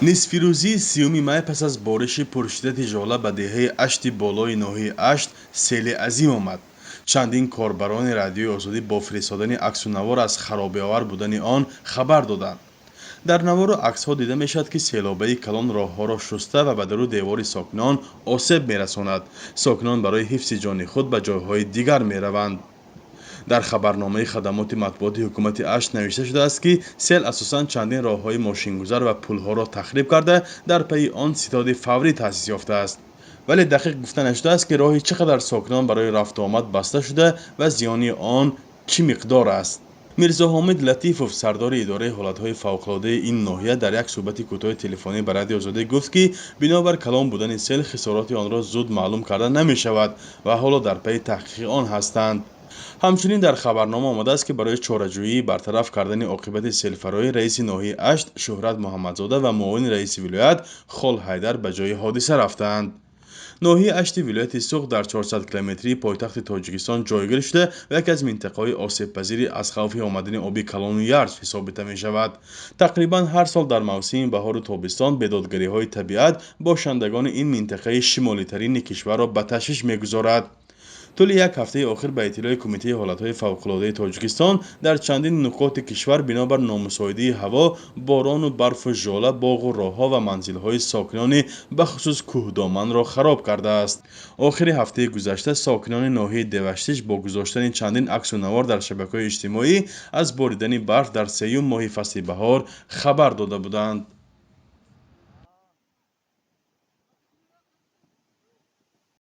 нисфирӯзии 3 май пас аз бориши пуршиддати жола ба деҳаи ашти болои ноҳияи Ашт сели азим омад. Чандин корбарони радиои озодӣ бо фиристодани аксунавор аз харобиовар будани он хабар доданд. дар навору аксҳо дида мешавад ки селобаи калон роҳҳоро шуста ва ба дару девори сокинон осеб мерасонад. сокинон барои ҳифзи ҷони худ ба ҷойҳои дигар мераванд. дар хабарномаи хадамоти матбуоти ҳукумати Ашт навишта шудааст ки сел асосан чандин роҳҳои мошингузар ва пулҳоро тахриб карда, дар пайи он ситоди фаврӣ таъсис ёфтааст. вале дақиқ гуфта нашудааст ки роҳи чӣ қадар сокинон барои рафтуомад баста шуда ва зиёни он чӣ миқдор аст. мирзо ҳомид латифов, сардори идораи ҳолатҳои фавқулоддаи ин ноҳия, дар як суҳбати кӯтоҳи телефонӣ ба радиои Озодӣ гуфт, ки бинобар калон будани сел хисороти онро зуд маълум карда намешавад ва ҳоло дар пайи таҳқиқи он ҳастанд. ҳамчунин дар хабарнома омадааст ки барои чораҷӯии бартараф кардани оқибати селфароӣ раиси ноҳияи Ашт Шӯҳрат Муҳаммадзода ва муовини раиси вилоят Хол Ҳайдар ба ҷои ҳодиса рафтаанд. ноҳияи Ашти вилояти Суғ дар 400 километрии пойтахти Тоҷикистон ҷойгир шуда ва яке аз минтақаҳои осебпазири аз хавфи омадани оби калону ярз ҳисобида мешавад. тақрибан ҳар сол дар мавсими баҳору тобистон бедодгариҳои табиат бошандагони ин минтақаи шимолитарини кишварро ба ташвиш мегузорад. тӯли як ҳафтаи охир ба иттилои Кумитаи ҳолатҳои фавқулоддаи Тоҷикистон дар чандин нуқоти кишвар бинобар номусоидии ҳаво, борону барфу жола боғу роҳҳо ва манзилҳои сокинони бахусус кӯҳдоманро хароб кардааст. охири ҳафтаи гузашта сокинони ноҳияи Деваштиш бо гузоштани чандин аксунавор дар шабакаҳои иҷтимоӣ аз боридани барф дар 3 моҳи фасли баҳор хабар дода буданд.